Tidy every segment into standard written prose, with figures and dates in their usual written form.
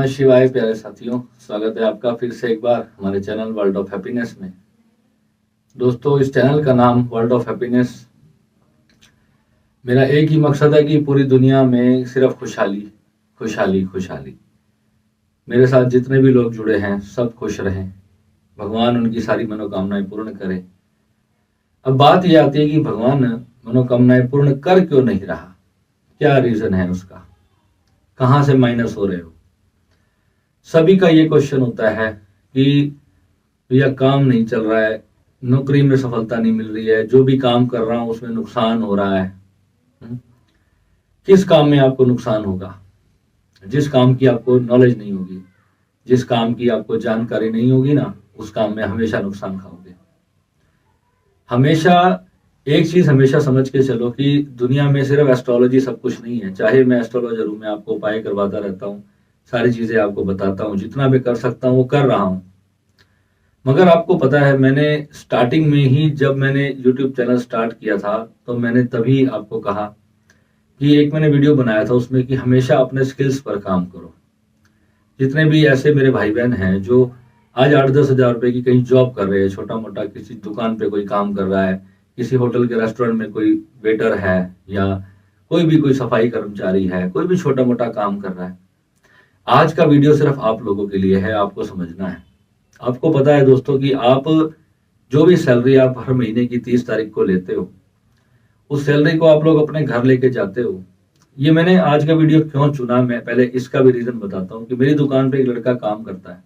नमः शिवाय प्यारे साथियों, स्वागत है आपका फिर से एक बार हमारे चैनल वर्ल्ड ऑफ हैप्पीनेस में। दोस्तों, इस चैनल का नाम वर्ल्ड ऑफ हैप्पीनेस, मेरा एक ही मकसद है कि पूरी दुनिया में सिर्फ खुशहाली खुशहाली खुशहाली। मेरे साथ जितने भी लोग जुड़े हैं सब खुश रहें, भगवान उनकी सारी मनोकामनाएं पूर्ण करे। अब बात यह आती है कि भगवान मनोकामनाएं पूर्ण कर क्यों नहीं रहा, क्या रीजन है उसका, कहाँ से माइनस हो रहे हो। सभी का ये क्वेश्चन होता है कि भैया काम नहीं चल रहा है, नौकरी में सफलता नहीं मिल रही है, जो भी काम कर रहा हूं उसमें नुकसान हो रहा है। किस काम में आपको नुकसान होगा? जिस काम की आपको नॉलेज नहीं होगी, जिस काम की आपको जानकारी नहीं होगी ना, उस काम में हमेशा नुकसान खाओगे। हमेशा एक चीज हमेशा समझ के चलो कि दुनिया में सिर्फ एस्ट्रोलॉजी सब कुछ नहीं है। चाहे मैं एस्ट्रोलॉजर हूं, मैं आपको उपाय करवाता रहता हूं, सारी चीजें आपको बताता हूं, जितना भी कर सकता हूं वो कर रहा हूं। मगर आपको पता है, मैंने स्टार्टिंग में ही जब मैंने यूट्यूब चैनल स्टार्ट किया था तो मैंने तभी आपको कहा कि एक मैंने वीडियो बनाया था उसमें कि हमेशा अपने स्किल्स पर काम करो। जितने भी ऐसे मेरे भाई बहन हैं जो आज 8-10 हजार रुपए की कहीं जॉब कर रहे हैं, छोटा मोटा किसी दुकान पे कोई काम कर रहा है, किसी होटल के रेस्टोरेंट में कोई वेटर है, या कोई सफाई कर्मचारी है, कोई भी छोटा मोटा काम कर रहा है। आज का वीडियो सिर्फ आप लोगों के लिए है, आपको समझना है। आपको पता है दोस्तों कि आप जो भी सैलरी आप हर महीने की 30 तारीख को लेते हो, उस सैलरी को आप लोग अपने घर लेके जाते हो। ये मैंने आज का वीडियो क्यों चुना, मैं पहले इसका भी रीजन बताता हूँ कि मेरी दुकान पे एक लड़का काम करता है।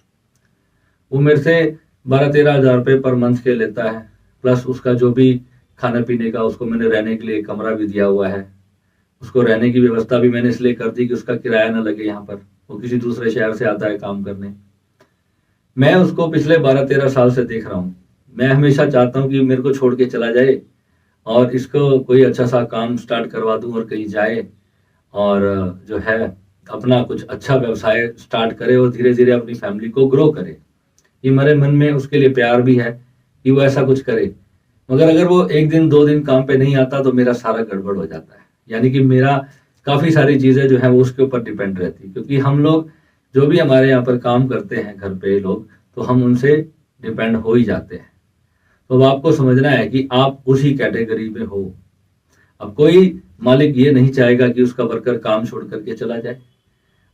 वो मेरे से 12-13 हजार रुपये पर मंथ के लेता है, प्लस उसका जो भी खाने पीने का, उसको मैंने रहने के लिए कमरा भी दिया हुआ है। उसको रहने की व्यवस्था भी मैंने इसलिए कर दी कि उसका किराया ना लगे यहाँ पर, वो किसी दूसरे शहर से आता है काम करने। मैं उसको पिछले 12-13 साल से देख रहा हूँ। मैं हमेशा चाहता हूँ कि मेरे को छोड़ के चला जाए और इसको कोई अच्छा सा काम स्टार्ट करवा दूं और कहीं जाए और जो है अपना कुछ अच्छा व्यवसाय स्टार्ट करे और धीरे धीरे अपनी फैमिली को ग्रो करे। ये मेरे मन में उसके लिए प्यार भी है कि वो ऐसा कुछ करे। मगर अगर वो एक दिन 2 दिन काम पे नहीं आता तो मेरा सारा गड़बड़ हो जाता है। यानी कि मेरा काफी सारी चीजें जो है वो उसके ऊपर डिपेंड रहती है, क्योंकि हम लोग जो भी हमारे यहाँ पर काम करते हैं घर पे लोग, तो हम उनसे डिपेंड हो ही जाते हैं। तो अब आपको समझना है कि आप उसी कैटेगरी में हो। अब कोई मालिक ये नहीं चाहेगा कि उसका वर्कर काम छोड़ करके चला जाए।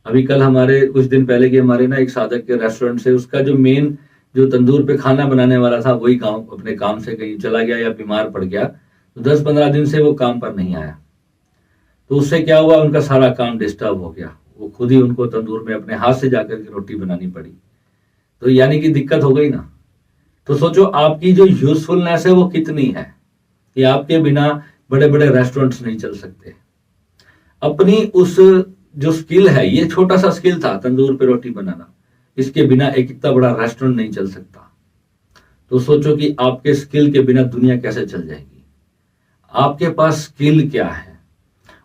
अभी कल हमारे कुछ दिन पहले के हमारे ना एक साधक के रेस्टोरेंट से उसका जो मेन जो तंदूर पे खाना बनाने वाला था वही गांव अपने काम से कहीं चला गया या बीमार पड़ गया, तो 10-15 दिन से वो काम पर नहीं आया। तो उससे क्या हुआ, उनका सारा काम डिस्टर्ब हो गया। वो खुद ही उनको तंदूर में अपने हाथ से जाकर के रोटी बनानी पड़ी। तो यानी कि दिक्कत हो गई ना। तो सोचो आपकी जो यूजफुलनेस है वो कितनी है कि आपके बिना बड़े बड़े रेस्टोरेंट्स नहीं चल सकते। अपनी उस जो स्किल है, ये छोटा सा स्किल था तंदूर पे रोटी बनाना, इसके बिना एक इतना बड़ा रेस्टोरेंट नहीं चल सकता। तो सोचो कि आपके स्किल के बिना दुनिया कैसे चल जाएगी। आपके पास स्किल क्या है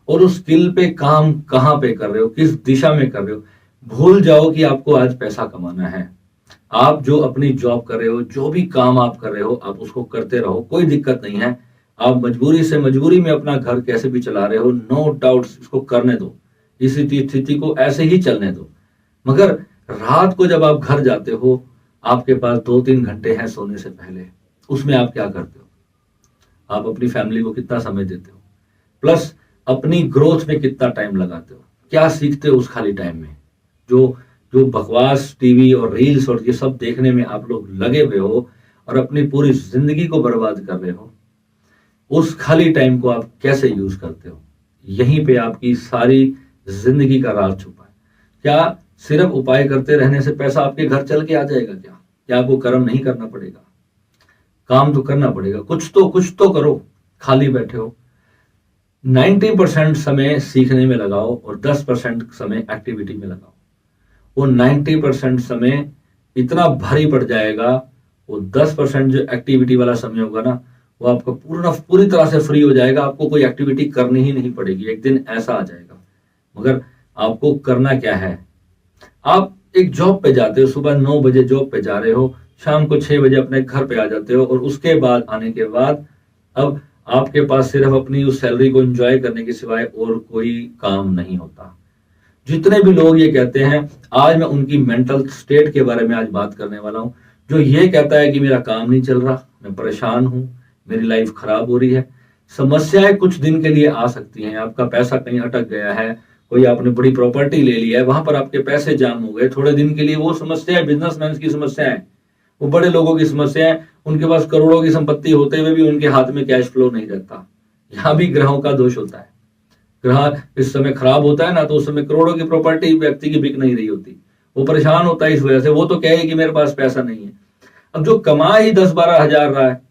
और उस स्किल पे काम कहां पे कर रहे हो, किस दिशा में कर रहे हो। भूल जाओ कि आपको आज पैसा कमाना है। आप जो अपनी जॉब कर रहे हो, जो भी काम आप कर रहे हो, आप उसको करते रहो, कोई दिक्कत नहीं है। आप मजबूरी में अपना घर कैसे भी चला रहे हो, नो डाउट, इसको करने दो, इस स्थिति को ऐसे ही चलने दो। मगर रात को जब आप घर जाते हो, आपके पास 2-3 घंटे हैं सोने से पहले, उसमें आप क्या करते हो? आप अपनी फैमिली को कितना समय देते हो, प्लस अपनी ग्रोथ में कितना टाइम लगाते हो, क्या सीखते हो उस खाली टाइम में? जो जो बकवास टीवी और रील्स और ये सब देखने में आप लोग लगे हुए हो और अपनी पूरी जिंदगी को बर्बाद कर रहे हो, उस खाली टाइम को आप कैसे यूज करते हो? यहीं पे आपकी सारी जिंदगी का राज छुपा है। क्या सिर्फ उपाय करते रहने से पैसा आपके घर चल के आ जाएगा? क्या आपको कर्म नहीं करना पड़ेगा? काम तो करना पड़ेगा, कुछ तो करो। खाली बैठे हो, 90% समय सीखने में लगाओ और 10% समय एक्टिविटी में लगाओ। वो 90% समय इतना भारी पड़ जाएगा, वो 10% जो एक्टिविटी वाला समय होगा ना, वो आपका पूरी तरह से फ्री हो जाएगा। आपको कोई एक्टिविटी करनी ही नहीं पड़ेगी। एक दिन ऐसा आ जाएगा। मगर आपको करना क्या है? आप एक जॉब पे जाते हो, सुबह 9 बजे जॉब पे जा रहे हो, शाम को 6 बजे अपने घर पे आ जाते हो, और उसके बाद आने के बाद अब आपके पास सिर्फ अपनी उस सैलरी को एंजॉय करने के सिवाय और कोई काम नहीं होता। जितने भी लोग ये कहते हैं, आज मैं उनकी मेंटल स्टेट के बारे में आज बात करने वाला हूं। जो ये कहता है कि मेरा काम नहीं चल रहा, मैं परेशान हूं, मेरी लाइफ खराब हो रही है। समस्याएं कुछ दिन के लिए आ सकती हैं, आपका पैसा कहीं अटक गया है, कोई आपने बड़ी प्रॉपर्टी ले ली है, वहां पर आपके पैसे जाम हो गए थोड़े दिन के लिए, वो समस्या है बिजनेसमैन की समस्या है, वो बड़े लोगों की समस्या है। उनके पास करोड़ों की संपत्ति होते हुए भी उनके हाथ में कैश फ्लो नहीं रहता। यहाँ भी ग्रहों का दोष होता है। ग्रह इस समय खराब होता है ना, तो उस समय करोड़ों की प्रॉपर्टी व्यक्ति की बिक नहीं रही होती, वो परेशान होता है इस वजह से। वो तो कहे कि मेरे पास पैसा नहीं है। अब जो कमा ही 10-12 हजार रहा है,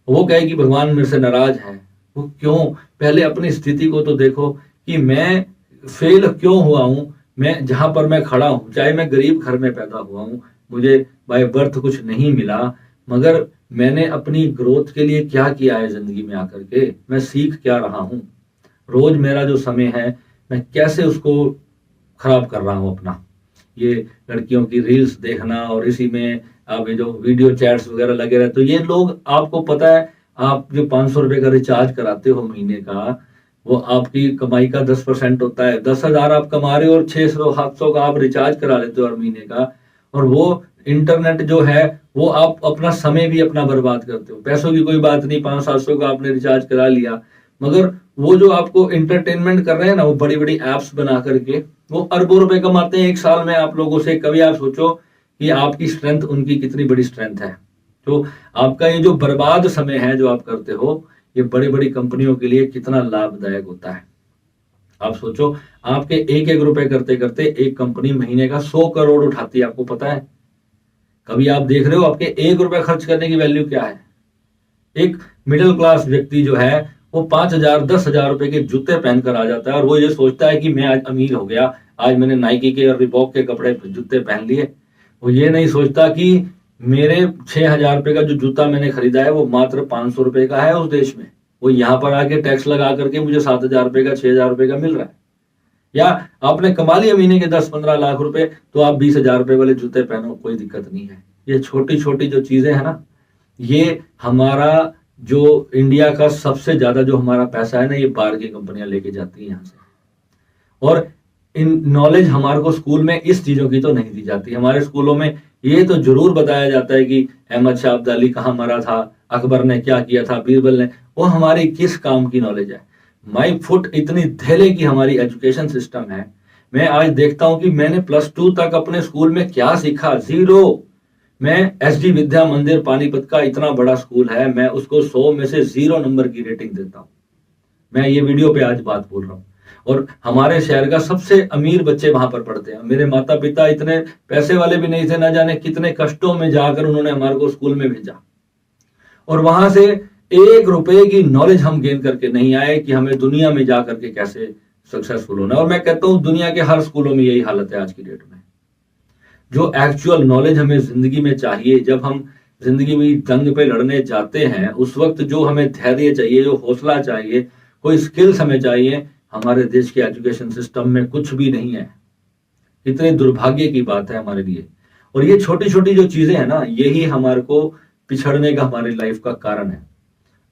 वो कहे कि भगवान मेरे से नाराज है। वो क्यों? पहले अपनी स्थिति को तो देखो कि मैं फेल क्यों हुआ हूं। मैं जहां पर मैं खड़ा हूं, चाहे मैं गरीब घर में पैदा हुआ हूं, मुझे बाय बर्थ कुछ नहीं मिला, मगर मैंने अपनी ग्रोथ के लिए क्या किया है जिंदगी में आकर के, मैं सीख क्या रहा हूं। रोज मेरा जो समय है, मैं कैसे उसको खराब कर रहा हूं अपना। ये लड़कियों की रील्स देखना और इसी में आप ये जो वीडियो चैट्स वगैरह लगे रहते, तो ये लोग, आपको पता है, आप जो 500 रुपए का रिचार्ज कराते हो महीने का, वो आपकी कमाई का 10% होता है। 10,000 आप कमा रहे हो और 600-700 का आप रिचार्ज करा लेते हो हर महीने का। और वो इंटरनेट जो है, वो आप अपना समय भी अपना बर्बाद करते हो। पैसों की कोई बात नहीं, 500-700 का आपने रिचार्ज करा लिया, मगर वो जो आपको इंटरटेनमेंट कर रहे हैं ना, वो बड़ी बड़ी एप्स बना करके वो अरबों रुपए कमाते हैं एक साल में आप लोगों से। कभी आप सोचो कि आपकी स्ट्रेंथ उनकी कितनी बड़ी स्ट्रेंथ है। तो आपका ये जो बर्बाद समय है जो आप करते हो, ये बड़ी बड़ी कंपनियों के लिए कितना लाभदायक होता है। आप सोचो, आपके एक एक रुपए करते करते एक कंपनी महीने का 100 करोड़ उठाती है, आपको पता है? कभी आप देख रहे हो आपके एक रुपए खर्च करने की वैल्यू क्या है? एक मिडिल क्लास व्यक्ति जो है, वो 5,000-10,000 रुपए के जूते पहनकर आ जाता है और वो ये सोचता है कि मैं आज अमीर हो गया, आज मैंने नाइकी के और रिबॉक के कपड़े जूते पहन लिए। वो ये नहीं सोचता कि मेरे 6,000 रुपए का जो जूता मैंने खरीदा है, वो मात्र 500 रुपए का है उस देश में। वो यहाँ पर आके टैक्स लगा करके मुझे 7,000 रुपए का, 6,000 रुपए का मिल रहा है। या आपने कमा लिया महीने के 10-15 लाख रुपए, तो आप 20,000 रुपए वाले जूते पहनो, कोई दिक्कत नहीं है। ये छोटी छोटी जो चीजें हैं ना, ये हमारा जो इंडिया का सबसे ज्यादा जो हमारा पैसा है ना, ये बाहर की कंपनियां लेके जाती हैं यहाँ से। और इन नॉलेज हमारे को स्कूल में इस चीजों की तो नहीं दी जाती। हमारे स्कूलों में ये तो जरूर बताया जाता है कि अहमद शाह अब्दाली कहाँ मरा था, अकबर ने क्या किया था, बीरबल ने। वो हमारी किस काम की नॉलेज है? माई फुट इतनी धेले की हमारी एजुकेशन सिस्टम है। मैं आज देखता हूं कि मैंने +2 तक अपने स्कूल में क्या सीखा, 0। मैं SD विद्या मंदिर पानीपत का इतना बड़ा स्कूल है, मैं उसको 100 में से 0 नंबर की रेटिंग देता हूं। मैं ये वीडियो पे आज बात बोल रहा हूं। और हमारे शहर का सबसे अमीर बच्चे वहां पर पढ़ते हैं। मेरे माता पिता इतने पैसे वाले भी नहीं थे, ना जाने कितने कष्टों में जाकर उन्होंने हमारे को स्कूल में भेजा। और वहां से 1 रुपए की नॉलेज हम गेन करके नहीं आए कि हमें दुनिया में जाकर के कैसे सक्सेसफुल होना। और मैं कहता हूं दुनिया के हर स्कूलों में यही हालत है आज की डेट में। जो एक्चुअल नॉलेज हमें जिंदगी में चाहिए, जब हम जिंदगी में जंग पे लड़ने जाते हैं, उस वक्त जो हमें धैर्य चाहिए, जो हौसला चाहिए, कोई स्किल्स हमें चाहिए, हमारे देश के एजुकेशन सिस्टम में कुछ भी नहीं है। इतने दुर्भाग्य की बात है हमारे लिए। और ये छोटी छोटी जो चीजें हैं ना, यही हमारे को पिछड़ने का, हमारी लाइफ का कारण है।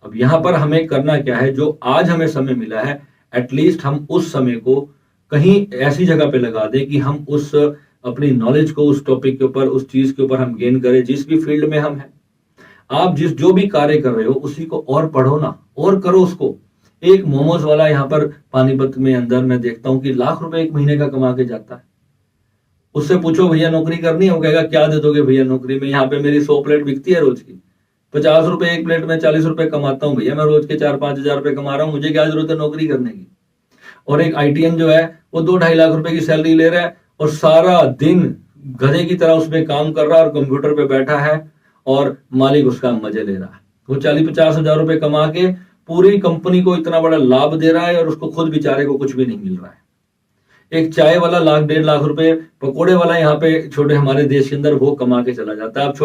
अब यहाँ पर हमें करना क्या है? जो आज हमें समय मिला है, एटलीस्ट हम उस समय को कहीं ऐसी जगह पे लगा दें कि हम उस अपनी नॉलेज को उस टॉपिक के ऊपर, उस चीज के ऊपर हम गेन करें, जिस भी फील्ड में हम हैं। आप जो भी कार्य कर रहे हो, उसी को और पढ़ो ना, और करो उसको। एक मोमोज वाला यहाँ पर पानीपत में अंदर मैं देखता हूँ कि लाख रुपए एक महीने का कमा के जाता है। उससे पूछो भैया नौकरी करनी है, वो कहेगा क्या दे दोगे भैया नौकरी में? यहाँ पे मेरी 100 प्लेट बिकती है रोज की, 50 रुपए एक प्लेट में, 40 रुपए कमाता हूँ भैया, मैं रोज के 4-5 हजार रुपए कमा रहा हूँ, मुझे क्या जरूरत है नौकरी करने की? और एक ITN जो है, वो 2-2.5 लाख रुपए की सैलरी ले रहा है और सारा दिन गधे की तरह उसमें काम कर रहा है और कंप्यूटर पे बैठा है और मालिक उसका मजे ले रहा है। वो 40-50 हजार रुपए कमा के पूरी कंपनी को इतना बड़ा लाभ दे रहा है और उसको खुद बेचारे को कुछ भी नहीं मिल रहा है। एक चाय वाला 1-1.5 लाख रुपए, पकोड़े वाला यहाँ पे छोटे हमारे देश के अंदर, वो कमा के चला जाता है। आप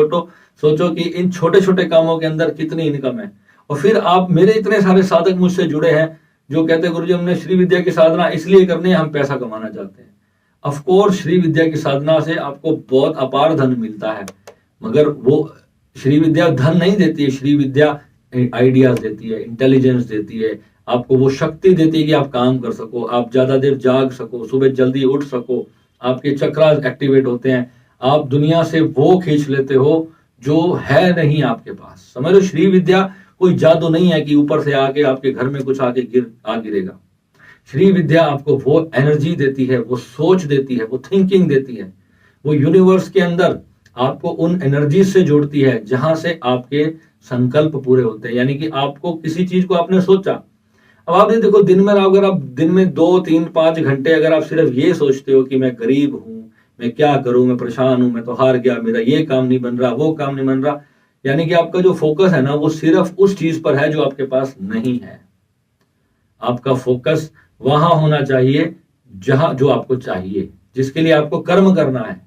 सोचो कि इन छोटे छोटे कामों के अंदर कितनी इनकम है। और फिर आप, मेरे इतने सारे साधक मुझसे जुड़े हैं जो कहते हैं गुरुजी हमने श्री विद्या की साधना इसलिए करनी है, हम पैसा कमाना चाहते हैं। ऑफ कोर्स श्री विद्या की साधना से आपको बहुत अपार धन मिलता है, मगर वो श्री विद्या धन नहीं देती है। श्री विद्या आइडियाज देती है, इंटेलिजेंस देती है, आपको वो शक्ति देती है कि आप काम कर सको, आप ज्यादा देर जाग सको, सुबह जल्दी उठ सको, आपके चक्रास एक्टिवेट होते हैं, आप दुनिया से वो खींच लेते हो जो है नहीं आपके पास। समझ लो, श्री विद्या कोई जादू नहीं है कि ऊपर से आके आपके घर में कुछ आके गिरेगा। श्री विद्या आपको वो एनर्जी देती है, वो सोच देती है, वो थिंकिंग देती है, वो यूनिवर्स के अंदर आपको उन एनर्जी से जोड़ती है जहां से आपके संकल्प पूरे होते हैं। यानी कि आपको किसी चीज को आपने सोचा, अब आप ये देखो, दिन में अगर आप दिन में 2 3 5 घंटे अगर आप सिर्फ ये सोचते हो कि मैं गरीब हूं, मैं क्या करूं, मैं परेशान हूं, मैं तो हार गया, मेरा ये काम नहीं बन रहा, वो काम नहीं बन रहा, यानी कि आपका जो फोकस है ना वो सिर्फ उस चीज पर है जो आपके पास नहीं है। आपका फोकस वहां होना चाहिए जहां जो आपको चाहिए, जिसके लिए आपको कर्म करना है।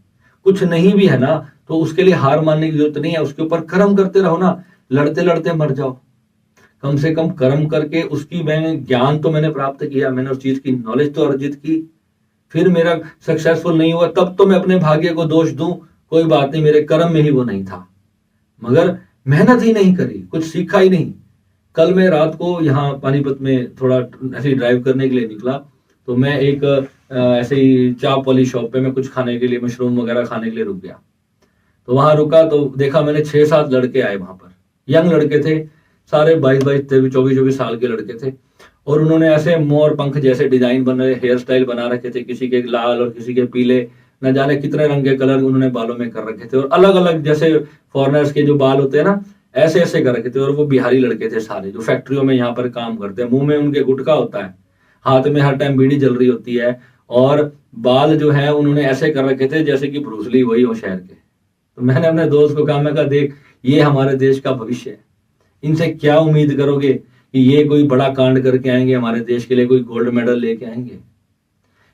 कुछ नहीं भी है ना तो उसके लिए हार मानने की जरूरत नहीं है, उसके ऊपर कर्म करते रहो ना, लड़ते लड़ते मर जाओ। कम से कम कर्म करके उसकी मैंने ज्ञान तो मैंने प्राप्त किया, मैंने उस चीज की नॉलेज तो अर्जित की, फिर मेरा सक्सेसफुल नहीं हुआ तब तो मैं अपने भाग्य को दोष दूं, कोई बात नहीं, मेरे कर्म में ही वो नहीं था, मगर मेहनत ही नहीं करी, कुछ सीखा ही नहीं। कल मैं रात को यहाँ पानीपत में थोड़ा ऐसे ड्राइव करने के लिए निकला, तो मैं एक ऐसे ही चाप वाली शॉप पे मैं कुछ खाने के लिए, मशरूम वगैरह खाने के लिए रुक गया। तो वहां रुका तो देखा मैंने 6 7 लड़के आए वहां पर, यंग लड़के थे, सारे 22 22 24 24 साल के लड़के थे, और उन्होंने ऐसे मोर पंख जैसे डिजाइन बना, हेयर स्टाइल बना रखे थे, किसी के लाल और किसी के पीले, न जाने कितने रंग के कलर उन्होंने बालों में कर रखे थे, और अलग अलग जैसे फॉरेनर्स के जो बाल होते हैं ना ऐसे ऐसे कर रखे थे। और वो बिहारी लड़के थे सारे, जो फैक्ट्रियों में यहाँ पर काम करते हैं, मुंह में उनके गुटखा होता है, हाथ में हर टाइम बीड़ी जल रही होती है, और बाल जो है उन्होंने ऐसे कर रखे थे जैसे कि ब्रूसली वही हो शहर के। तो मैंने अपने दोस्त को कहा, मैं कहा देख, ये हमारे देश का भविष्य है, इनसे क्या उम्मीद करोगे कि ये कोई बड़ा कांड करके आएंगे हमारे देश के लिए, कोई गोल्ड मेडल लेके आएंगे।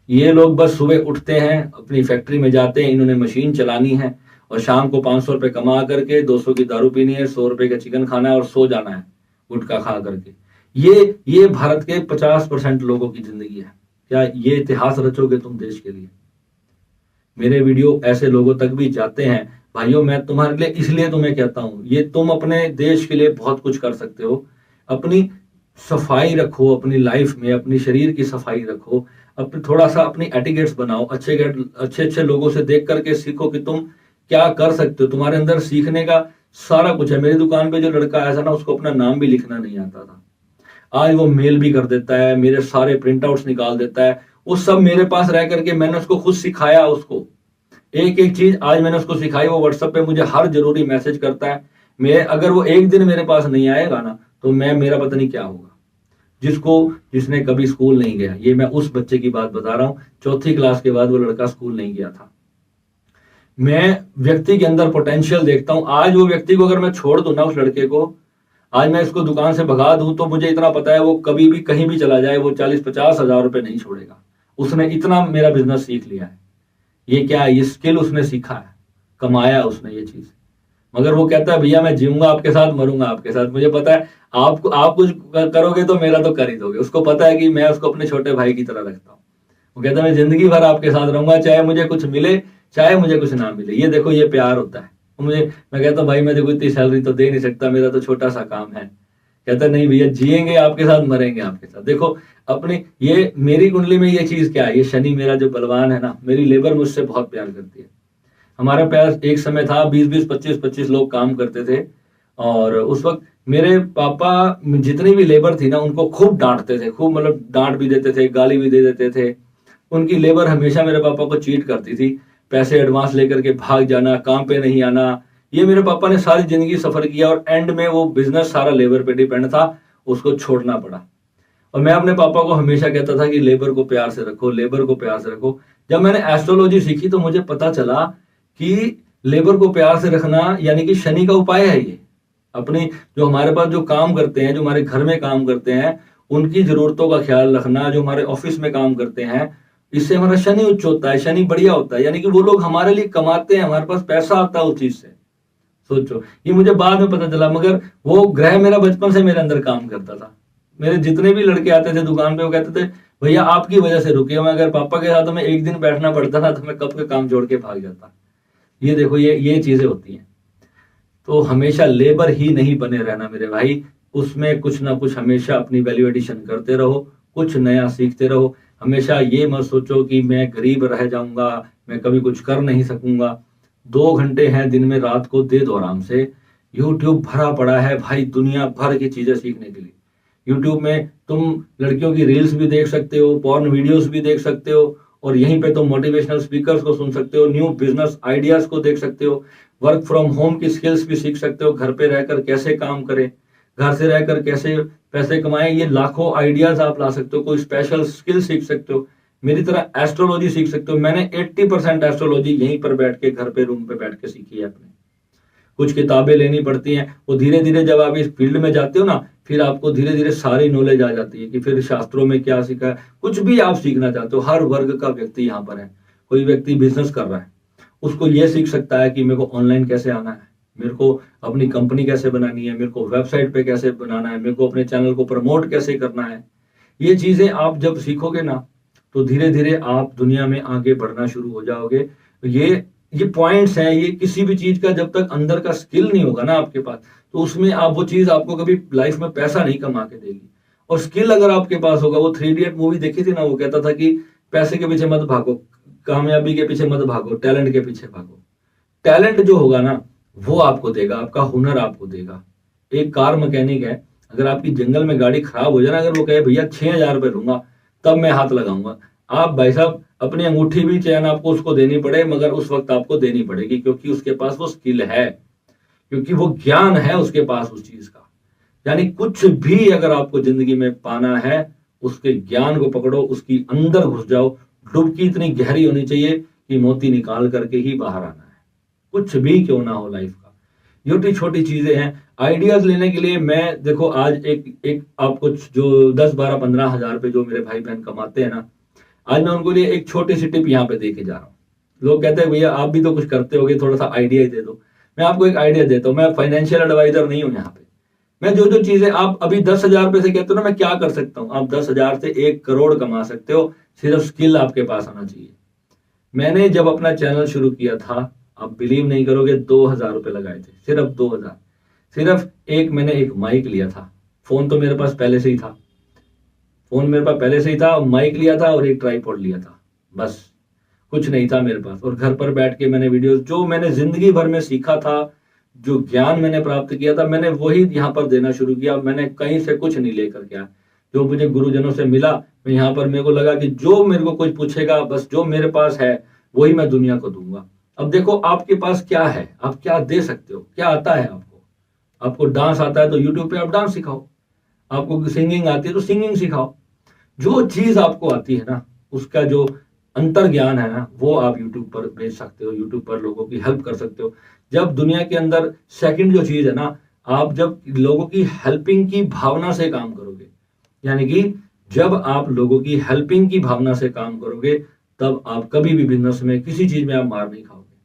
ये लोग बस सुबह उठते हैं, अपनी फैक्ट्री में जाते हैं, इन्होंने मशीन चलानी है, और शाम को 500 रुपए कमा करके 200 की दारू पीनी है, 100 रुपए का चिकन खाना है और सो जाना है गुटखा खा करके। ये भारत के 50% लोगों की जिंदगी है। क्या ये इतिहास रचोगे तुम देश के लिए? मेरे वीडियो ऐसे लोगों तक भी जाते हैं। भाइयों, मैं तुम्हारे लिए इसलिए तुम्हें कहता हूं, ये तुम अपने देश के लिए बहुत कुछ कर सकते हो। अपनी सफाई रखो, अपनी लाइफ में अपनी शरीर की सफाई रखो, अपने थोड़ा सा अपनी एटिकेट्स बनाओ, अच्छे अच्छे लोगों से देख करके सीखो कि तुम क्या कर सकते हो। तुम्हारे अंदर सीखने का सारा कुछ है। मेरी दुकान पे जो लड़का आया था ना, उसको अपना नाम भी लिखना नहीं आता था, आज वो मेल भी कर देता है, मेरे सारे प्रिंट आउट्स निकाल देता है, वो सब मेरे पास रह करके मैंने उसको खुद सिखाया। उसको एक एक चीज आज मैंने उसको सिखाई। वो व्हाट्सएप पे मुझे हर जरूरी मैसेज करता है। मैं अगर वो एक दिन मेरे पास नहीं आएगा ना तो मेरा पता नहीं क्या होगा। जिसने कभी स्कूल नहीं गया, ये मैं उस बच्चे की बात बता रहा हूँ, 4th क्लास के बाद वो लड़का स्कूल नहीं गया था। मैं व्यक्ति के अंदर पोटेंशियल देखता हूं। आज वो व्यक्ति को अगर मैं छोड़ दूं ना, उस लड़के को आज मैं इसको दुकान से भगा दूं, तो मुझे इतना पता है वो कभी भी कहीं भी चला जाए वो 40-50 हजार रुपए नहीं छोड़ेगा। उसने इतना मेरा बिजनेस सीख लिया है। ये क्या है? ये स्किल उसने सीखा है, कमाया उसने ये चीज। मगर वो कहता है भैया मैं जीऊंगा आपके साथ, मरूंगा आपके साथ। मुझे पता है आप कुछ करोगे तो मेरा तो कर ही दोगे। उसको पता है कि मैं उसको अपने छोटे भाई की तरह रखता हूँ। वो कहता है मैं जिंदगी भर आपके साथ रहूंगा, चाहे मुझे कुछ मिले चाहे मुझे कुछ ना मिले। ये देखो, ये प्यार होता है। मैं कहता हूँ भाई मैं देखो इतनी सैलरी तो दे नहीं सकता, मेरा तो छोटा सा काम है। कहता नहीं भैया, जिएंगे आपके साथ, मरेंगे आपके साथ। देखो अपनी ये मेरी कुंडली में ये चीज क्या है, ये शनि मेरा जो बलवान है ना, मेरी लेबर मुझसे बहुत प्यार करती है। हमारे पास एक समय था 20-20 25-25 लोग काम करते थे, और उस वक्त मेरे पापा जितनी भी लेबर थी ना उनको खूब डांटते थे, खूब मतलब डांट भी देते थे, गाली भी दे देते थे। उनकी लेबर हमेशा मेरे पापा को चीट करती थी, पैसे एडवांस लेकर के भाग जाना, काम पे नहीं आना। ये मेरे पापा ने सारी जिंदगी सफर किया, और एंड में वो बिजनेस सारा लेबर पे डिपेंड था, उसको छोड़ना पड़ा। और मैं अपने पापा को हमेशा कहता था कि लेबर को प्यार से रखो, लेबर को प्यार से रखो। जब मैंने एस्ट्रोलॉजी सीखी तो मुझे पता चला कि लेबर को प्यार से रखना यानी कि शनि का उपाय है। ये अपनी जो हमारे पास जो काम करते हैं, जो हमारे घर में काम करते हैं, उनकी जरूरतों का ख्याल रखना, जो हमारे ऑफिस में काम करते हैं, इससे हमारा शनि उच्च होता है, शनि बढ़िया होता है। यानी कि वो लोग हमारे लिए कमाते हैं, हमारे पास पैसा आता है उस चीज से। सोचो, ये मुझे बाद में पता चला, मगर वो ग्रह मेरा बचपन से मेरे अंदर काम करता था। मेरे जितने भी लड़के आते थे दुकान पे वो कहते थे भैया आपकी वजह से रुके हो। मैं अगर पापा के साथ में एक दिन बैठना पड़ता ना तो मैं कब का काम छोड़ के भाग जाता। ये देखो, ये चीजें होती हैं। तो हमेशा लेबर ही नहीं बने रहना मेरे भाई, उसमें कुछ ना कुछ हमेशा अपनी वैल्यू एडिशन करते रहो, कुछ नया सीखते रहो। हमेशा ये मत सोचो कि मैं गरीब रह जाऊंगा, मैं कभी कुछ कर नहीं सकूंगा। 2 घंटे हैं दिन में, रात को दे दो आराम से। यूट्यूब भरा पड़ा है भाई दुनिया भर की चीजें सीखने के लिए। यूट्यूब में तुम लड़कियों की रील्स भी देख सकते हो, पॉर्न वीडियोस भी देख सकते हो, और यहीं पे तुम मोटिवेशनल स्पीकर्स को सुन सकते हो, न्यू बिजनेस आइडियाज को देख सकते हो, वर्क फ्रॉम होम की स्किल्स भी सीख सकते हो, घर पे रहकर कैसे काम करें, घर से रहकर कैसे पैसे कमाएं, ये लाखों आइडियाज आप ला सकते हो। कोई स्पेशल स्किल सीख सकते हो, मेरी तरह एस्ट्रोलॉजी सीख सकते हो। मैंने 80% एस्ट्रोलॉजी यहीं पर बैठ के, घर पे रूम पे बैठ के सीखी है अपने। कुछ किताबें लेनी पड़ती हैं, वो धीरे धीरे जब आप इस फील्ड में जाते हो ना, फिर आपको धीरे धीरे सारी नॉलेज आ जाती है कि फिर शास्त्रों में क्या सीखा है। कुछ भी आप सीखना चाहते हो, हर वर्ग का व्यक्ति यहाँ पर है। कोई व्यक्ति बिजनेस कर रहा है, उसको ये सीख सकता है कि मेरे को ऑनलाइन कैसे आना है, मेरे को अपनी कंपनी कैसे बनानी है, मेरे को वेबसाइट पे कैसे बनाना है, मेरे को अपने चैनल को प्रमोट कैसे करना है। ये चीजें आप जब सीखोगे ना, तो धीरे धीरे आप दुनिया में आगे बढ़ना शुरू हो जाओगे। ये पॉइंट्स हैं, ये किसी भी चीज का जब तक अंदर का स्किल नहीं होगा ना आपके पास, तो उसमें आप वो चीज आपको कभी लाइफ में पैसा नहीं कमा के देगी। और स्किल अगर आपके पास होगा, वो 3 इडियट मूवी देखी थी ना, वो कहता था कि पैसे के पीछे मत भागो, कामयाबी के पीछे मत भागो, टैलेंट के पीछे भागो। टैलेंट जो होगा ना, वो आपको देगा, आपका हुनर आपको देगा। एक कार मैकेनिक है, अगर आपकी जंगल में गाड़ी खराब हो जाए ना, अगर वो कहे भैया 6,000 रुपए दूंगा तब मैं हाथ लगाऊंगा, आप भाई साहब अपनी अंगूठी भी चैन आपको उसको देनी पड़े, मगर उस वक्त आपको देनी पड़ेगी, क्योंकि उसके पास वो स्किल है, क्योंकि वो ज्ञान है उसके पास उस चीज का। यानी कुछ भी अगर आपको जिंदगी में पाना है, उसके ज्ञान को पकड़ो, उसकी अंदर घुस जाओ। डुबकी इतनी गहरी होनी चाहिए कि मोती निकाल करके ही बाहर आना है, कुछ भी क्यों ना हो लाइफ का। छोटी छोटी चीजें हैं। आइडियाज लेने के लिए मैं देखो, आज एक आपको जो 10, 12, 15 हजार पे जो मेरे भाई बहन कमाते हैं ना, आज मैं उनको लिए एक छोटी सी टिप यहाँ पे दे के जा रहा हूँ। लोग कहते हैं भैया आप भी तो कुछ करते होगे, थोड़ा सा आइडिया ही दे दो। मैं आपको एक आइडिया देता हूँ, मैं फाइनेंशियल एडवाइजर नहीं हूँ यहाँ पे। मैं जो जो चीजें आप अभी 10,000 रुपए से कहते हो ना, मैं क्या कर सकता हूँ, आप 10,000 से 1 करोड़ कमा सकते हो, सिर्फ स्किल आपके पास आना चाहिए। मैंने जब अपना चैनल शुरू किया था, आप बिलीव नहीं करोगे, 2,000 रुपए लगाए थे, सिर्फ 2,000। सिर्फ मैंने एक माइक लिया था, फोन तो मेरे पास पहले से ही था, माइक लिया था और एक ट्राइपॉड लिया था, बस कुछ नहीं था मेरे पास। और घर पर बैठ के मैंने वीडियोस, जो मैंने जिंदगी भर में सीखा था, जो ज्ञान मैंने प्राप्त किया था, मैंने वही यहाँ पर देना शुरू किया। मैंने कहीं से कुछ नहीं लेकर के आया, जो मुझे गुरुजनों से मिला, मैं यहाँ पर, मेरे को लगा कि जो मेरे को कोई पूछेगा, बस जो मेरे पास है वही मैं दुनिया को दूंगा। अब देखो आपके पास क्या है, आप क्या दे सकते हो, क्या आता है आपको डांस आता है तो यूट्यूब पे आप डांस सिखाओ, आपको सिंगिंग आती है तो सिंगिंग सिखाओ। जो चीज आपको आती है ना, उसका जो अंतर ज्ञान है ना, वो आप यूट्यूब पर भेज सकते हो, यूट्यूब पर लोगों की हेल्प कर सकते हो। जब दुनिया के अंदर सेकंड जो चीज है ना, आप जब लोगों की हेल्पिंग की भावना से काम करोगे, यानी कि जब आप लोगों की हेल्पिंग की भावना से काम करोगे, तब आप कभी भी बिजनेस में, किसी चीज में आप मार नहीं खाओगे।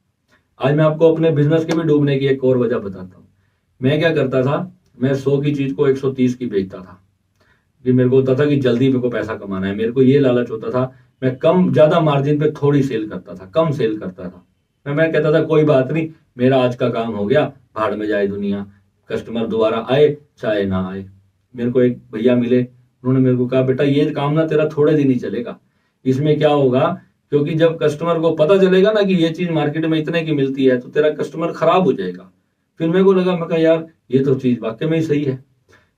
आज मैं आपको अपने बिजनेस के भी डूबने की एक और वजह बताता हूँ। मैं क्या करता था, मैं 100 की चीज को 130 की बेचता था, कि मेरे को होता था कि जल्दी मेरे को पैसा कमाना है, मेरे को ये लालच होता था। मैं कम ज्यादा मार्जिन पे थोड़ी सेल करता था, कम सेल करता था। मैं कहता था कोई बात नहीं, मेरा आज का काम हो गया, भाड़ में जाए दुनिया, कस्टमर दोबारा आए चाहे ना आए। मेरे को एक भैया मिले, उन्होंने मेरे को कहा बेटा ये काम ना तेरा थोड़े दिन ही चलेगा, इसमें क्या होगा, क्योंकि जब कस्टमर को पता चलेगा ना कि ये चीज मार्केट में इतने की मिलती है, तो तेरा कस्टमर खराब हो जाएगा। फिर मेरे को लगा, मैं कहा यार ये तो चीज वाकई में ही सही है।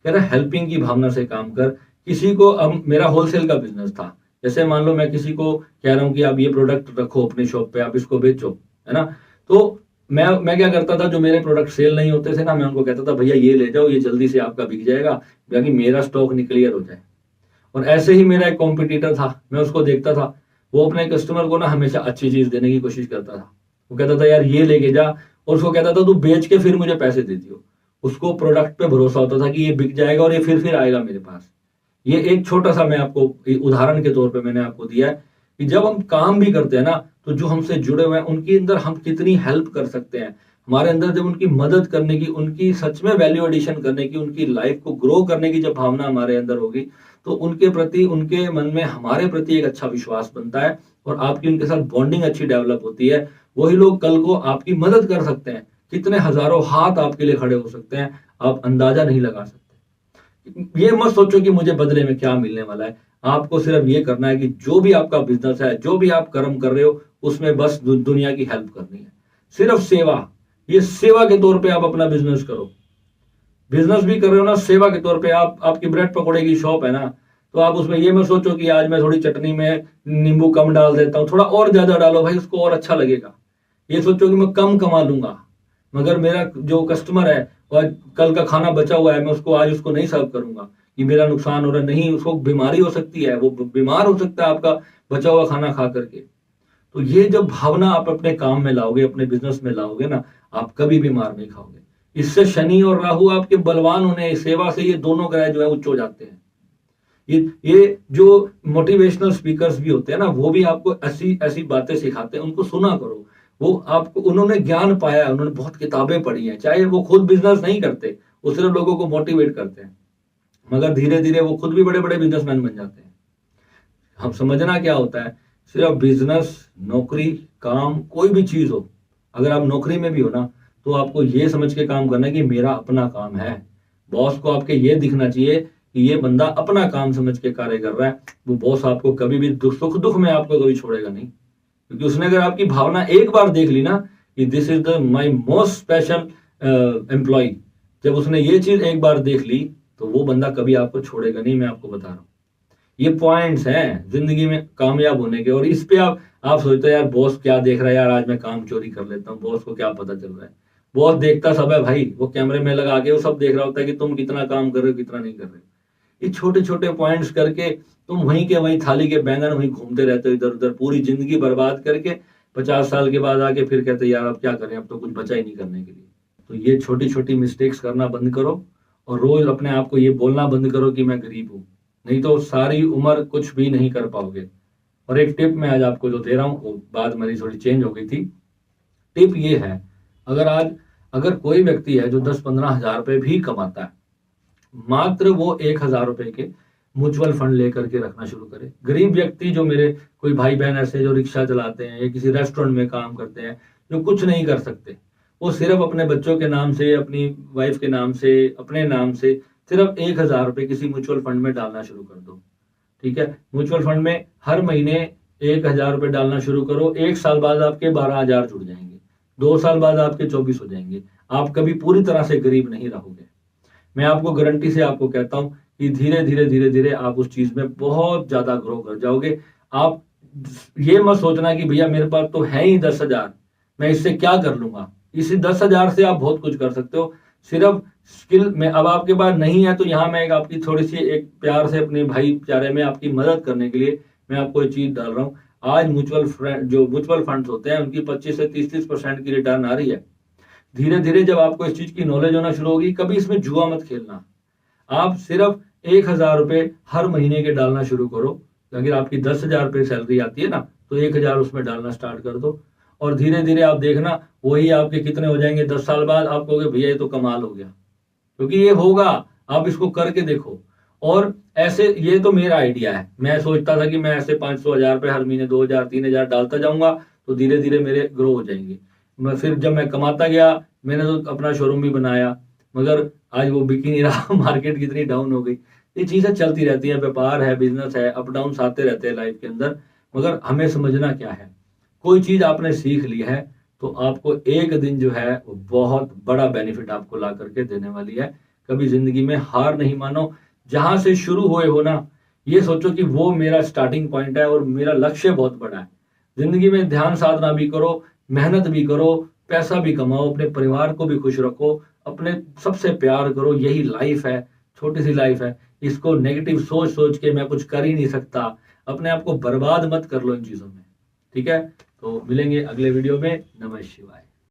कह रहा हेल्पिंग की भावना से काम कर। किसी को, अब मेरा होलसेल का बिजनेस था, जैसे मान लो मैं किसी को कह रहा हूँ कि आप ये प्रोडक्ट रखो अपनी शॉप पे, आप इसको बेचो, है ना, तो मैं क्या करता था, जो मेरे प्रोडक्ट सेल नहीं होते थे ना, मैं उनको कहता था भैया ये ले जाओ, ये जल्दी से आपका बिक जाएगा, ताकि मेरा स्टॉक क्लियर हो जाए। और ऐसे ही मेरा एक कॉम्पिटिटर था, मैं उसको देखता था, वो अपने कस्टमर को ना हमेशा अच्छी चीज देने की कोशिश करता था। वो कहता था यार ये लेके जा, और उसको कहता था तू बेच के फिर मुझे पैसे दे दियो। उसको प्रोडक्ट पे भरोसा होता था कि ये बिक जाएगा और ये फिर आएगा मेरे पास। ये एक छोटा सा मैं आपको उदाहरण के तौर पे मैंने आपको दिया है कि जब हम काम भी करते हैं ना, तो जो हमसे जुड़े हुए हैं उनके अंदर हम कितनी हेल्प कर सकते हैं। हमारे अंदर जब उनकी मदद करने की, उनकी सच में वैल्यू एडिशन करने की, उनकी लाइफ को ग्रो करने की जब भावना हमारे अंदर होगी, तो उनके प्रति, उनके मन में हमारे प्रति एक अच्छा विश्वास बनता है, और आपकी उनके साथ बॉन्डिंग अच्छी डेवलप होती है। वही लोग कल को आपकी मदद कर सकते हैं, कितने हजारों हाथ आपके लिए खड़े हो सकते हैं, आप अंदाजा नहीं लगा सकते। ये मत सोचो कि मुझे बदले में क्या मिलने वाला है। आपको सिर्फ ये करना है कि जो भी आपका बिजनेस है, जो भी आप कर्म कर रहे हो, उसमें बस दुनिया की हेल्प करनी है, सिर्फ सेवा। ये सेवा के तौर पे आप अपना बिजनेस करो। बिजनेस भी कर रहे हो ना, सेवा के तौर पे। आपकी ब्रेड पकौड़े की शॉप है ना, तो आप उसमें ये मत सोचो कि आज मैं थोड़ी चटनी में नींबू कम डाल देता हूँ, थोड़ा और ज्यादा डालो भाई, उसको और अच्छा लगेगा। ये सोचो कि मैं कम कमा लूंगा, मगर मेरा जो कस्टमर है और कल का खाना बचा हुआ है, मैं उसको आज उसको नहीं सर्व करूंगा, ये मेरा नुकसान हो रहा है। नहीं, उसको बीमारी हो सकती है, वो बीमार हो सकता है आपका बचा हुआ खाना खा करके। तो ये जब भावना आप अपने काम में लाओगे, अपने बिजनेस में लाओगे ना, आप कभी भी मार नहीं खाओगे। इससे शनि और राहु आपके बलवान होने, सेवा से ये दोनों ग्रह जो है उच्च हो जाते हैं। ये जो मोटिवेशनल स्पीकर्स भी होते हैं ना, वो भी आपको ऐसी ऐसी बातें सिखाते हैं, उनको सुना करो। वो आपको, उन्होंने ज्ञान पाया है, उन्होंने बहुत किताबें पढ़ी हैं, चाहे वो खुद बिजनेस नहीं करते, वो सिर्फ लोगों को मोटिवेट करते हैं, मगर धीरे धीरे वो खुद भी बड़े बड़े बिजनेसमैन बन जाते हैं। हम समझना क्या होता है, सिर्फ बिजनेस, नौकरी, काम, कोई भी चीज हो, अगर आप नौकरी में भी हो ना, तो आपको ये समझ के काम करना है कि मेरा अपना काम है। बॉस को आपके ये दिखना चाहिए कि ये बंदा अपना काम समझ के कार्य कर रहा है। वो बॉस आपको कभी भी सुख दुख में आपको कभी छोड़ेगा नहीं, क्योंकि उसने अगर आपकी भावना एक बार देख ली ना कि this is the my most special employee, जब उसने ये चीज एक बार देख ली, तो वो बंदा कभी आपको छोड़ेगा नहीं। मैं आपको बता रहा हूँ, ये पॉइंट्स हैं जिंदगी में कामयाब होने के। और इस पे आप सोचते हो यार बॉस क्या देख रहा है, यार आज मैं काम चोरी कर लेता हूँ, बॉस को क्या पता चल रहा है। बॉस देखता सब है भाई, वो कैमरे में लगा के वो सब देख रहा होता है कि तुम कितना काम कर रहे हो, कितना नहीं कर रहे हो। ये छोटे छोटे पॉइंट्स करके तुम वहीं के वहीं थाली के बैंगन वहीं घूमते रहते हो, इधर उधर पूरी जिंदगी बर्बाद करके 50 साल के बाद आके फिर कहते यार अब क्या करें, अब तो कुछ बचा ही नहीं करने के लिए। तो ये छोटी छोटी मिस्टेक्स करना बंद करो, और रोज अपने आप को ये बोलना बंद करो कि मैं गरीब हूं, नहीं तो सारी उम्र कुछ भी नहीं कर पाओगे। और एक टिप मैं आज आपको जो दे रहा हूँ, बात मेरी थोड़ी चेंज हो गई थी। टिप ये है, अगर कोई व्यक्ति है जो 10-15 हजार रुपए भी कमाता है, मात्र वो 1,000 रुपए के म्यूचुअल फंड लेकर के रखना शुरू करे। गरीब व्यक्ति, जो मेरे कोई भाई बहन ऐसे जो रिक्शा चलाते हैं या किसी रेस्टोरेंट में काम करते हैं, जो कुछ नहीं कर सकते, वो सिर्फ अपने बच्चों के नाम से, अपनी वाइफ के नाम से, अपने नाम से सिर्फ 1,000 रुपए किसी म्यूचुअल फंड में डालना शुरू कर दो। ठीक है, म्यूचुअल फंड में हर महीने 1,000 रुपए डालना शुरू करो। 1 साल बाद आपके 12,000 जुड़ जाएंगे, 2 साल बाद आपके 24 हो जाएंगे। आप कभी पूरी तरह से गरीब नहीं रहोगे। मैं आपको गारंटी से आपको कहता हूं कि धीरे धीरे धीरे धीरे आप उस चीज में बहुत ज्यादा ग्रो कर जाओगे। आप ये मत सोचना कि भैया मेरे पास तो है ही 10,000, मैं इससे क्या कर लूंगा। इसी 10,000 से आप बहुत कुछ कर सकते हो। सिर्फ स्किल में, अब आपके पास नहीं है तो यहाँ मैं आपकी थोड़ी सी एक प्यार से अपने भाईचारे में आपकी मदद करने के लिए मैं आपको एक चीज डाल रहा हूँ। आज म्यूचुअल फंड्स होते हैं, उनकी 25 से 30% की रिटर्न आ रही है। धीरे धीरे जब आपको इस चीज की नॉलेज होना शुरू होगी, कभी इसमें जुआ मत खेलना। आप सिर्फ 1,000 रुपए हर महीने के डालना शुरू करो। अगर आपकी 10,000 रुपए सैलरी आती है ना, तो 1,000 उसमें डालना स्टार्ट कर दो, और धीरे धीरे आप देखना वही आपके कितने हो जाएंगे 10 साल बाद। आप कहोगे भैया ये तो कमाल हो गया, क्योंकि ये होगा। आप इसको करके देखो। और ऐसे, ये तो मेरा आइडिया है, मैं सोचता था कि मैं ऐसे 500 हजार रुपए हर महीने 2,000 3,000 डालता जाऊंगा तो धीरे धीरे मेरे ग्रो हो जाएंगे। फिर जब मैं कमाता गया, मैंने तो अपना शोरूम भी बनाया, मगर आज वो बिक ही नहीं रहा। मार्केट कितनी डाउन हो गई। ये चीजें चलती रहती हैं, व्यापार है, बिजनेस है, अप डाउन आते रहते हैं लाइफ के अंदर। मगर हमें समझना क्या है, कोई चीज आपने सीख ली है तो आपको एक दिन जो है वो बहुत बड़ा बेनिफिट आपको ला करके देने वाली है। कभी जिंदगी में हार नहीं मानो। जहां से शुरू हुए हो ना, ये सोचो कि वो मेरा स्टार्टिंग पॉइंट है और मेरा लक्ष्य बहुत बड़ा है। जिंदगी में ध्यान साधना भी करो, मेहनत भी करो, पैसा भी कमाओ, अपने परिवार को भी खुश रखो, अपने सबसे प्यार करो। यही लाइफ है, छोटी सी लाइफ है। इसको नेगेटिव सोच सोच के मैं कुछ कर ही नहीं सकता, अपने आप को बर्बाद मत कर लो इन चीजों में। ठीक है, तो मिलेंगे अगले वीडियो में। नमः शिवाय।